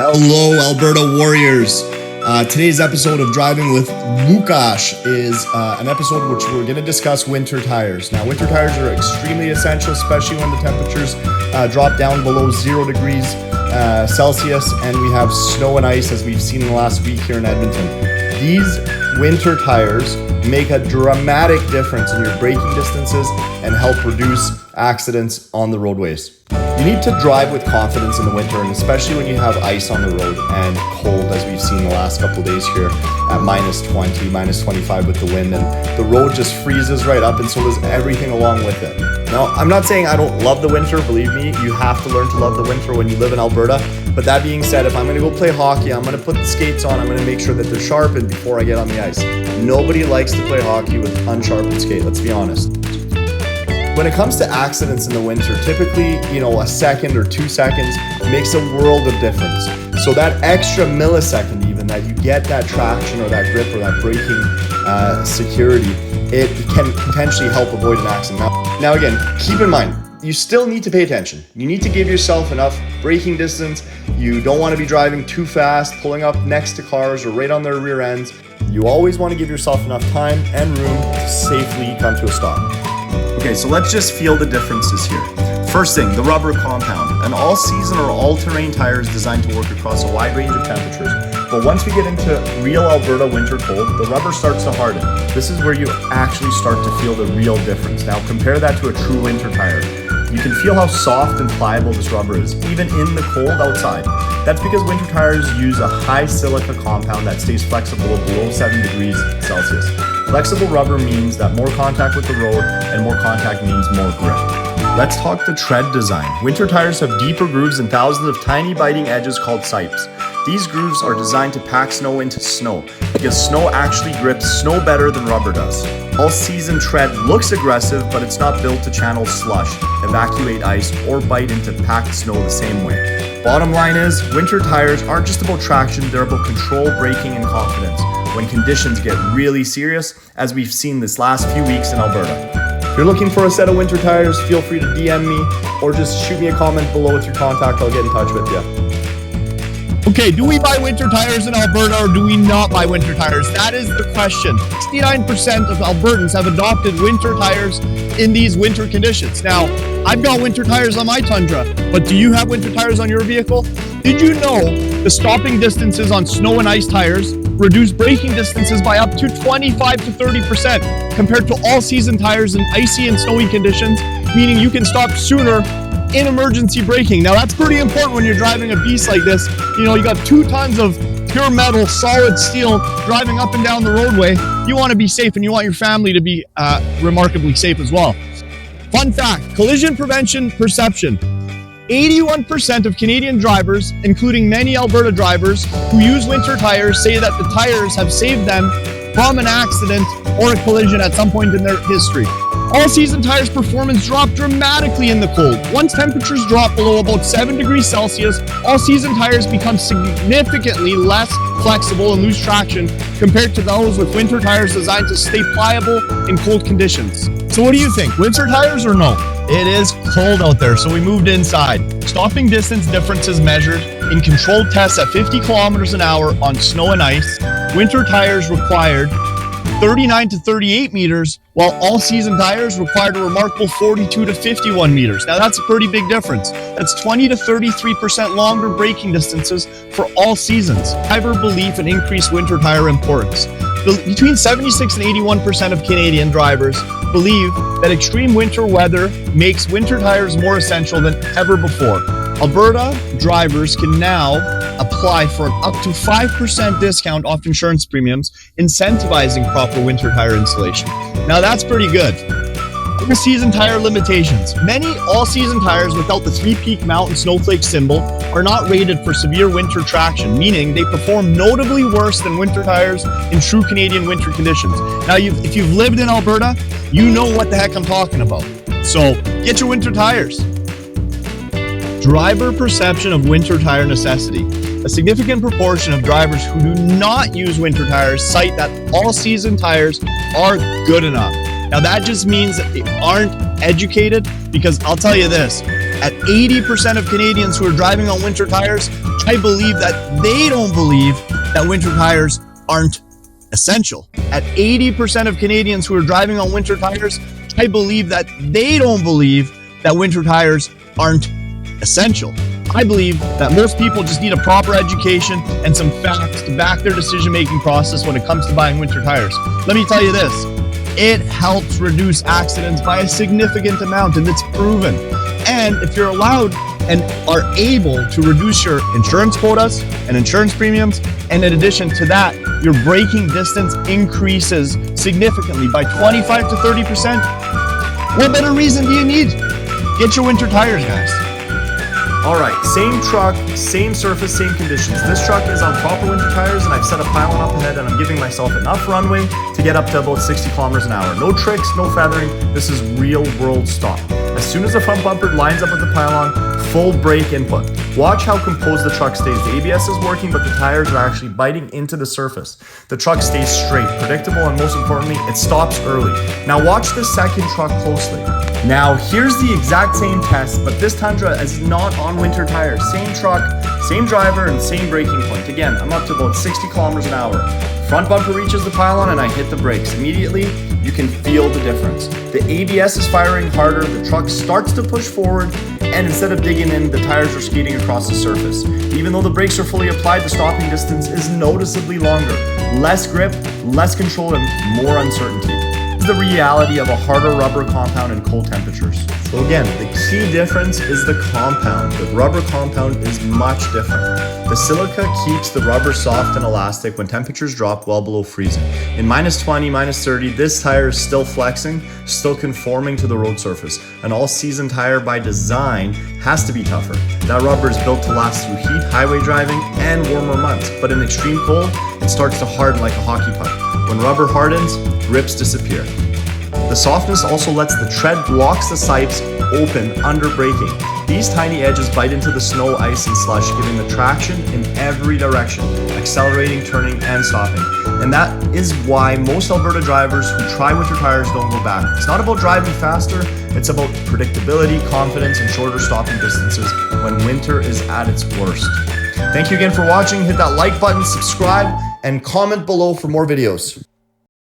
Hello, Alberta Warriors. Today's episode of Driving with Lukasz is an episode which we're going to discuss winter tires. Now, winter tires are extremely essential, especially when the temperatures drop down below 0 degrees Celsius and we have snow and ice as we've seen in the last week here in Edmonton. These winter tires make a dramatic difference in your braking distances and help reduce accidents on the roadways. You need to drive with confidence in the winter, and especially when you have ice on the road and cold, as we've seen the last couple of days here at minus 20, minus 25 with the wind, and the road just freezes right up, and so does everything along with it. Now, I'm not saying I don't love the winter. Believe me, you have to learn to love the winter when you live in Alberta. But that being said, if I'm going to go play hockey, I'm going to put the skates on, I'm going to make sure that they're sharpened before I get on the ice. Nobody likes to play hockey with unsharpened skate, let's be honest. When it comes to accidents in the winter, typically, a second or 2 seconds makes a world of difference. So that extra millisecond even that you get that traction or that grip or that braking security, it can potentially help avoid an accident. Now again, keep in mind, you still need to pay attention. You need to give yourself enough braking distance. You don't want to be driving too fast, pulling up next to cars or right on their rear ends. You always want to give yourself enough time and room to safely come to a stop. Okay, so let's just feel the differences here. First thing, the rubber compound. An all-season or all-terrain tire is designed to work across a wide range of temperatures. But once we get into real Alberta winter cold, the rubber starts to harden. This is where you actually start to feel the real difference. Now compare that to a true winter tire. You can feel how soft and pliable this rubber is, even in the cold outside. That's because winter tires use a high silica compound that stays flexible below 7 degrees Celsius. Flexible rubber means that more contact with the road, and more contact means more grip. Let's talk the tread design. Winter tires have deeper grooves and thousands of tiny biting edges called sipes. These grooves are designed to pack snow into snow, because snow actually grips snow better than rubber does. All-season tread looks aggressive, but it's not built to channel slush, evacuate ice, or bite into packed snow the same way. Bottom line is, winter tires aren't just about traction, they're about control, braking, and confidence when conditions get really serious, as we've seen this last few weeks in Alberta. If you're looking for a set of winter tires, feel free to DM me or just shoot me a comment below with your contact. I'll get in touch with you. Okay, do we buy winter tires in Alberta or do we not buy winter tires? That is the question. 69% of Albertans have adopted winter tires in these winter conditions. Now, I've got winter tires on my Tundra, but do you have winter tires on your vehicle? Did you know the stopping distances on snow and ice tires reduce braking distances by up to 25 to 30% compared to all-season tires in icy and snowy conditions, meaning you can stop sooner in emergency braking. Now that's pretty important when you're driving a beast like this. You got 2 tons of pure metal, solid steel driving up and down the roadway. You want to be safe and you want your family to be remarkably safe as well. Fun fact, collision prevention perception. 81% of Canadian drivers, including many Alberta drivers who use winter tires, say that the tires have saved them from an accident or a collision at some point in their history. All-season tires' performance dropped dramatically in the cold. Once temperatures drop below about 7 degrees Celsius, all-season tires become significantly less flexible and lose traction compared to those with winter tires designed to stay pliable in cold conditions. So what do you think, winter tires or no? It is cold out there, so we moved inside. Stopping distance differences measured in controlled tests at 50 kilometers an hour on snow and ice. Winter tires required 39 to 38 meters, while all-season tires required a remarkable 42 to 51 meters. Now that's a pretty big difference. That's 20 to 33% longer braking distances for all seasons. Driver belief in increased winter tire importance. Between 76 and 81% of Canadian drivers believe that extreme winter weather makes winter tires more essential than ever before. Alberta drivers can now apply for an up to 5% discount off insurance premiums, incentivizing proper winter tire installation. Now that's pretty good. All-season tire limitations. Many all-season tires without the 3-peak mountain snowflake symbol are not rated for severe winter traction, meaning they perform notably worse than winter tires in true Canadian winter conditions. Now, if you've lived in Alberta, you know what the heck I'm talking about. So get your winter tires. Driver perception of winter tire necessity. A significant proportion of drivers who do not use winter tires cite that all-season tires are good enough. Now that just means that they aren't educated, because I'll tell you this, at 80% of Canadians who are driving on winter tires I believe that they don't believe that winter tires aren't essential. At 80% of Canadians who are driving on winter tires, I believe that they don't believe that winter tires aren't essential. I believe that most people just need a proper education and some facts to back their decision-making process when it comes to buying winter tires. Let me tell you this, it helps reduce accidents by a significant amount, and it's proven. And if you're allowed and are able to reduce your insurance quotas and insurance premiums, and in addition to that, your braking distance increases significantly by 25 to 30%, what better reason do you need? Get your winter tires, guys. All right, same truck, same surface, same conditions. This truck is on proper winter tires, and I've set a pylon up ahead, and I'm giving myself enough runway to get up to about 60 kilometers an hour. No tricks, no feathering. This is real world stop. As soon as the front bumper lines up with the pylon, full brake input. Watch how composed the truck stays. The ABS is working, but the tires are actually biting into the surface. The truck stays straight, predictable, and most importantly, it stops early. Now watch the second truck closely. Now here's the exact same test, but this Tundra is not on winter tires. Same truck, same driver, and same braking point. Again, I'm up to about 60 kilometers an hour. Front bumper reaches the pylon and I hit the brakes. Immediately, you can feel the difference. The ABS is firing harder, the truck starts to push forward, and instead of digging in, the tires are skating across the surface. Even though the brakes are fully applied, the stopping distance is noticeably longer. Less grip, less control, and more uncertainty. This is the reality of a harder rubber compound in cold temperatures. So again, the key difference is the compound. The rubber compound is much different. The silica keeps the rubber soft and elastic when temperatures drop well below freezing. In -20, -30, this tire is still flexing, still conforming to the road surface. An all-season tire by design has to be tougher. That rubber is built to last through heat, highway driving, and warmer months. But in extreme cold, it starts to harden like a hockey puck. When rubber hardens, grips disappear. The softness also lets the tread locks the sipes open under braking. These tiny edges bite into the snow, ice, and slush, giving the traction in every direction, accelerating, turning, and stopping. And that is why most Alberta drivers who try winter tires don't go back. It's not about driving faster, it's about predictability, confidence, and shorter stopping distances when winter is at its worst. Thank you again for watching. Hit that like button, subscribe, and comment below for more videos.